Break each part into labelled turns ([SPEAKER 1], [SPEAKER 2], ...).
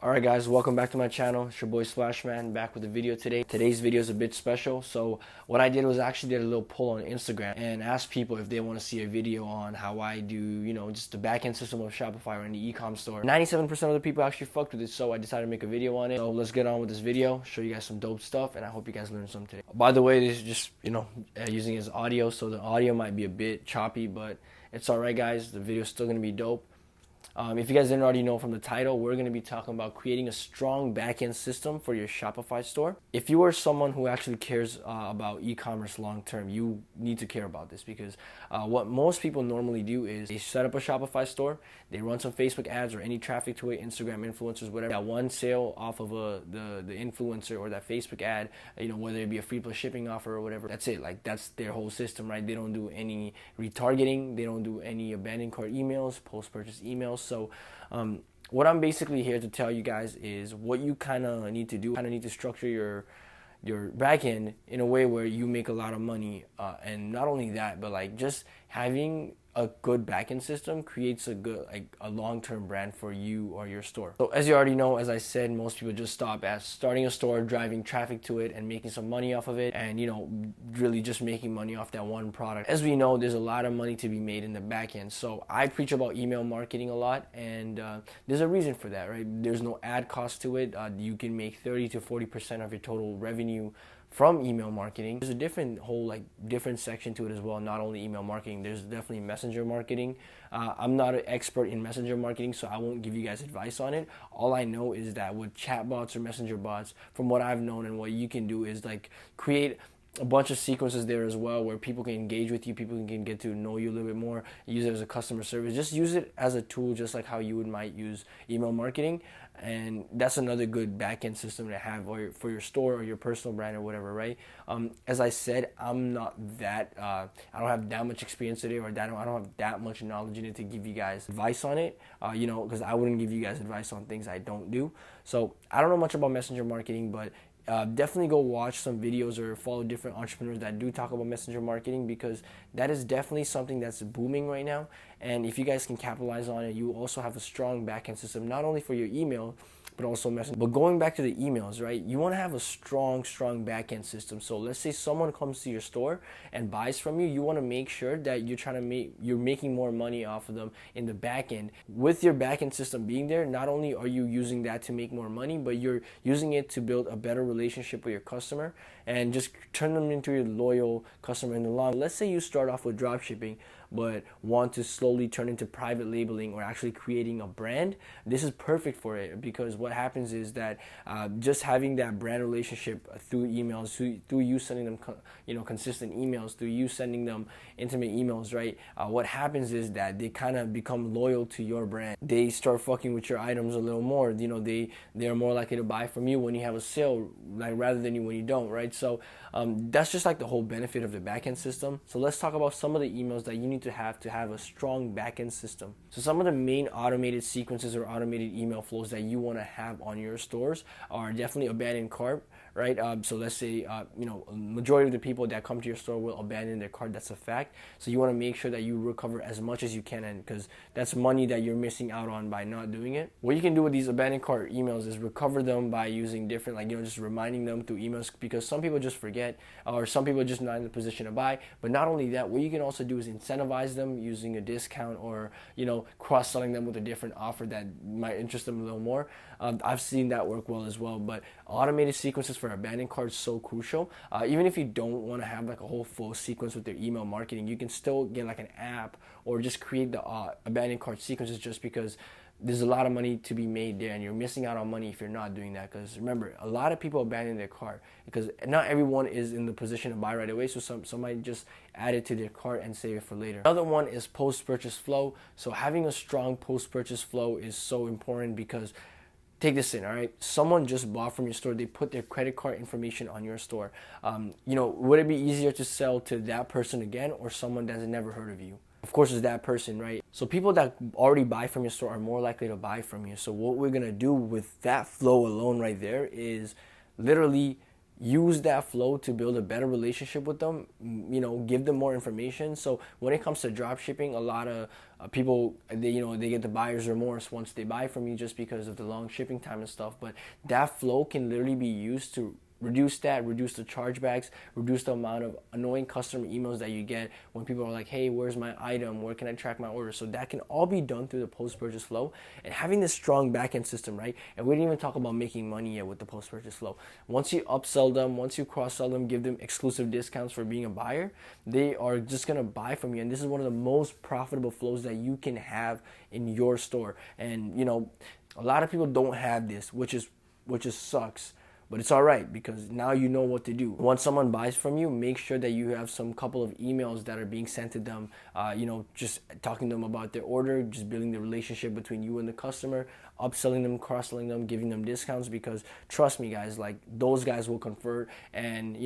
[SPEAKER 1] Alright guys, welcome back to my channel. It's your boy Splashman back with a video today. Today's video is a bit special. So what I did was I actually did a little poll on Instagram and asked people if they want to see a video on how I do, just the back-end system of Shopify or in the e-com store. 97% of the people actually fucked with it, so I decided to make a video on it. So let's get on with this video, show you guys some dope stuff, and I hope you guys learned something today. By the way, this is just, using as audio, so the audio might be a bit choppy, but it's alright guys, the video's still going to be dope. If you guys didn't already know from the title, we're going to be talking about creating a strong back-end system for your Shopify store. If you are someone who actually cares about e-commerce long-term, you need to care about this because what most people normally do is they set up a Shopify store, they run some Facebook ads or any traffic to it, Instagram influencers, whatever. That one sale off of the influencer or that Facebook ad, whether it be a free plus shipping offer or whatever, that's it. Like that's their whole system, right? They don't do any retargeting, they don't do any abandoned cart emails, post-purchase emails. So what I'm basically here to tell you guys is what you kind of need to do. Kind of need to structure your backend in a way where you make a lot of money, and not only that, but like just having a good backend system creates a long-term brand for you or your store. So as you already know, as I said, most people just stop at starting a store, driving traffic to it and making some money off of it, and really just making money off that one product. As we know, there's a lot of money to be made in the backend. So I preach about email marketing a lot, and there's a reason for that, right? There's no ad cost to it. You can make 30 to 40% of your total revenue from email marketing. There's a different section to it as well, not only email marketing. There's definitely messenger marketing. I'm not an expert in messenger marketing, so I won't give you guys advice on it. All I know is that with chatbots or messenger bots, from what I've known and what you can do is create a bunch of sequences there as well where people can engage with you, people can get to know you a little bit more, use it as a customer service. Just use it as a tool just like how you might use email marketing, and that's another good back-end system to have for your store or your personal brand or whatever, right? As I said, I'm not that, I don't have that much experience today, or I don't have that much knowledge in it to give you guys advice on it, because I wouldn't give you guys advice on things I don't do. So I don't know much about messenger marketing, but definitely go watch some videos or follow different entrepreneurs that do talk about messenger marketing, because that is definitely something that's booming right now. And if you guys can capitalize on it, you also have a strong backend system, not only for your email, but also messenger. But going back to the emails, right? You want to have a strong backend system. So let's say someone comes to your store and buys from you. You want to make sure that you're making more money off of them in the backend. With your backend system being there, not only are you using that to make more money, but you're using it to build a better relationship with your customer and just turn them into your loyal customer in the long. Let's say you start off with dropshipping, but want to slowly turn into private labeling or actually creating a brand. This is perfect for it, because what happens is that just having that brand relationship through emails, through you sending them consistent emails, through you sending them intimate emails, right? What happens is that they kind of become loyal to your brand. They start fucking with your items a little more. They're more likely to buy from you when you have a sale, rather than you when you don't, right? So that's just the whole benefit of the backend system. So let's talk about some of the emails that you need to have a strong backend system. So some of the main automated sequences or automated email flows that you want to have on your stores are definitely abandoned cart, right? So let's say majority of the people that come to your store will abandon their cart. That's a fact. So you want to make sure that you recover as much as you can, and because that's money that you're missing out on by not doing it. What you can do with these abandoned cart emails is recover them by using different, just reminding them through emails, because some people just forget, or some people are just not in the position to buy. But not only that, what you can also do is incentivize them using a discount, or cross-selling them with a different offer that might interest them a little more. I've seen that work well as well. But automated sequences for abandoned carts is so crucial. Even if you don't want to have a whole full sequence with their email marketing, you can still get an app or just create the abandoned cart sequences, just because there's a lot of money to be made there, and you're missing out on money if you're not doing that. Because remember, a lot of people abandon their cart because not everyone is in the position to buy right away. So some might just add it to their cart and save it for later. Another one is post-purchase flow. So having a strong post-purchase flow is so important, because take this in, all right? Someone just bought from your store. They put their credit card information on your store. Would it be easier to sell to that person again, or someone that's never heard of you? Of course, it's that person, right? So people that already buy from your store are more likely to buy from you. So what we're going to do with that flow alone right there is literally use that flow to build a better relationship with them, give them more information. So when it comes to drop shipping, a lot of people, they get the buyer's remorse once they buy from you just because of the long shipping time and stuff. But that flow can literally be used to reduce the chargebacks, reduce the amount of annoying customer emails that you get when people are like, hey, where's my item? Where can I track my order? So that can all be done through the post-purchase flow, and having this strong back-end system, right? And we didn't even talk about making money yet with the post-purchase flow. Once you upsell them, once you cross-sell them, give them exclusive discounts for being a buyer, they are just gonna buy from you. And this is one of the most profitable flows that you can have in your store. And a lot of people don't have this, which is sucks. But it's all right, because now you know what to do. Once someone buys from you, make sure that you have some couple of emails that are being sent to them, just talking to them about their order, just building the relationship between you and the customer, upselling them, cross-selling them, giving them discounts, because trust me, guys, like those guys will convert. And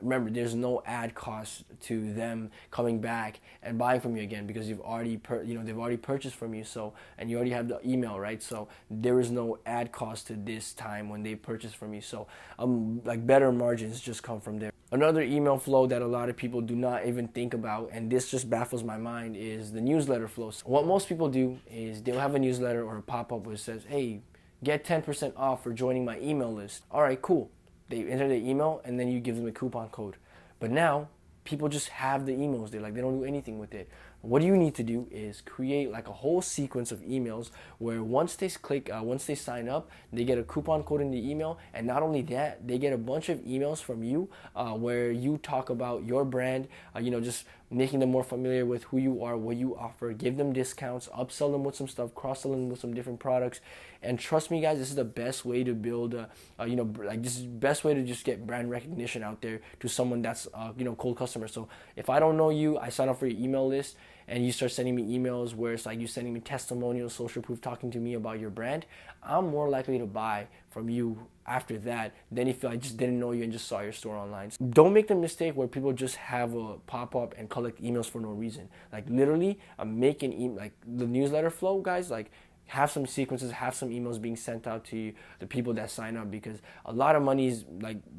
[SPEAKER 1] remember, there's no ad cost to them coming back and buying from you again, because they've already purchased from you. So, and you already have the email, right? So there is no ad cost to this time when they purchase from you. So better margins just come from there. Another email flow that a lot of people do not even think about, and this just baffles my mind, is the newsletter flow. So what most people do is they'll have a newsletter or a pop-up which says, hey, get 10% off for joining my email list. All right, cool. They enter the email and then you give them a coupon code. But now people just have the emails. They don't do anything with it. What you need to do is create like a whole sequence of emails where once they sign up, they get a coupon code in the email. And not only that, they get a bunch of emails from you where you talk about your brand, just making them more familiar with who you are, what you offer, give them discounts, upsell them with some stuff, cross-sell them with some different products. And trust me, guys, this is the best way to build, this is the best way to just get brand recognition out there to someone that's, cold customer. So if I don't know you, I sign up for your email list, and you start sending me emails where it's like you sending me testimonials, social proof, talking to me about your brand, I'm more likely to buy from you after that than if I just didn't know you and just saw your store online. So don't make the mistake where people just have a pop-up and collect emails for no reason. Like literally, I'm making the newsletter flow, guys, have some sequences, have some emails being sent out to the people that sign up, because a lot of money is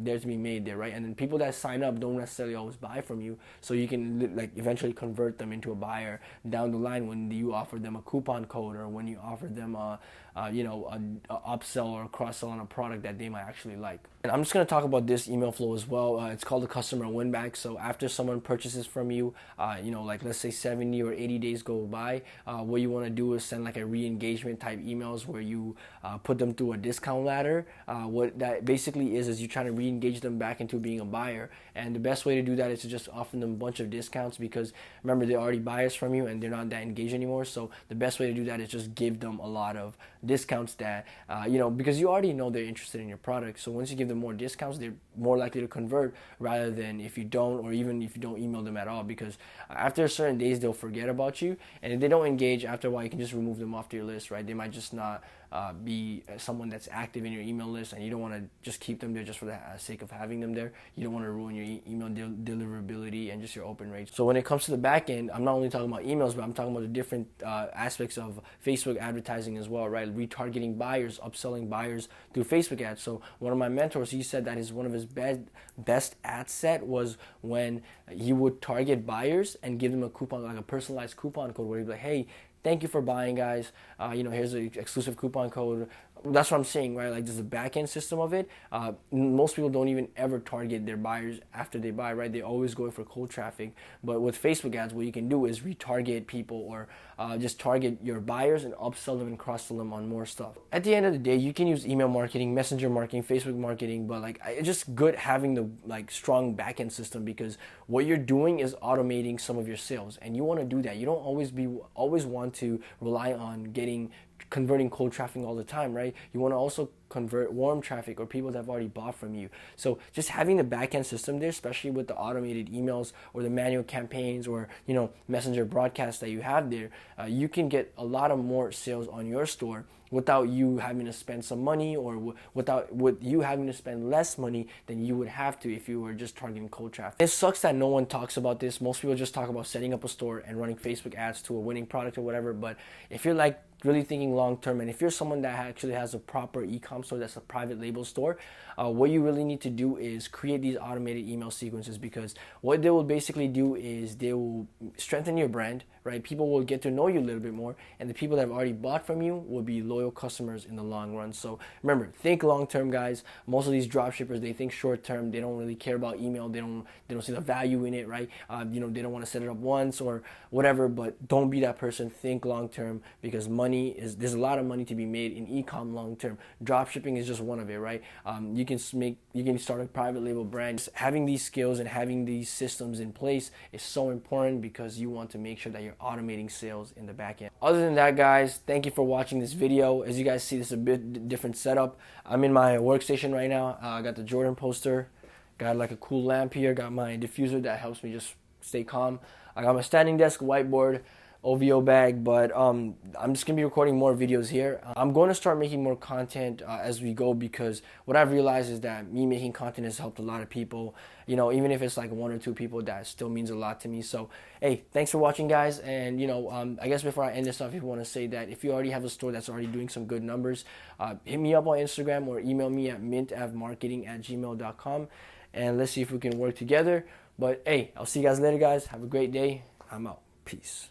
[SPEAKER 1] there to be made there, right? And then people that sign up don't necessarily always buy from you, so you can eventually convert them into a buyer down the line when you offer them a coupon code, or when you offer them a upsell or a cross-sell on a product that they might actually like. And I'm just going to talk about this email flow as well. It's called the customer win back. So after someone purchases from you, let's say 70 or 80 days go by, what you want to do is send a re-engagement type emails where you put them through a discount ladder. What that basically is you're trying to re-engage them back into being a buyer. And the best way to do that is to just offer them a bunch of discounts, because remember, they're already buyers from you and they're not that engaged anymore. So the best way to do that is just give them a lot of discounts that, because you already know they're interested in your product. So once you give them more discounts, they're more likely to convert, rather than if you don't, or even if you don't email them at all, because after certain days, they'll forget about you. And if they don't engage, after a while, you can just remove them off your list, right? They might just not be someone that's active in your email list, and you don't want to just keep them there just for the sake of having them there. You don't want to ruin your email deliverability and just your open rates. So when it comes to the back end, I'm not only talking about emails, but I'm talking about the different aspects of Facebook advertising as well, right? Retargeting buyers, upselling buyers through Facebook ads. So one of my mentors, he said that one of his best ad set was when he would target buyers and give them a coupon, like a personalized coupon code, where he'd be like, hey, thank you for buying, guys. Here's an exclusive coupon code. That's what I'm saying, right? There's a back-end system of it. Most people don't even ever target their buyers after they buy, right? They always go for cold traffic. But with Facebook ads, what you can do is retarget people, or just target your buyers and upsell them and cross-sell them on more stuff. At the end of the day, you can use email marketing, messenger marketing, Facebook marketing, but it's just good having the strong back-end system, because what you're doing is automating some of your sales, and you want to do that. You don't always want to rely on converting cold traffic all the time, right? You want to also convert warm traffic, or people that have already bought from you. So just having the back-end system there, especially with the automated emails or the manual campaigns, or messenger broadcasts that you have there, you can get a lot of more sales on your store without you having to spend some money, or with you having to spend less money than you would have to if you were just targeting cold traffic. It sucks that no one talks about this. Most people just talk about setting up a store and running Facebook ads to a winning product or whatever. But if you're really thinking long term. And if you're someone that actually has a proper e-com store, that's a private label store, what you really need to do is create these automated email sequences, because what they will basically do is they will strengthen your brand, right? People will get to know you a little bit more, and the people that have already bought from you will be loyal customers in the long run. So remember, think long term, guys. Most of these drop shippers, they think short term. They don't really care about email. They don't see the value in it, right? They don't want to set it up once or whatever. But don't be that person. Think long term, because there's a lot of money to be made in e-com long term. Drop shipping is just one of it, right? You can start a private label brand. Having these skills and having these systems in place is so important, because you want to make sure that you're automating sales in the back end. Other than that, guys, thank you for watching this video. As you guys see, this is a bit different setup. I'm in my workstation right now. I got the Jordan poster, got like a cool lamp here, got my diffuser that helps me just stay calm. I got my standing desk, whiteboard, OVO bag, but I'm just gonna be recording more videos here. I'm going to start making more content as we go, because what I've realized is that me making content has helped a lot of people. Even if it's like 1 or 2 people, that still means a lot to me. So hey, thanks for watching, guys. And I guess before I end this off, I want to say that if you already have a store that's already doing some good numbers, hit me up on Instagram or email me at mintavmarketing@gmail.com, and let's see if we can work together. But hey, I'll see you guys later, guys. Have a great day. I'm out. Peace.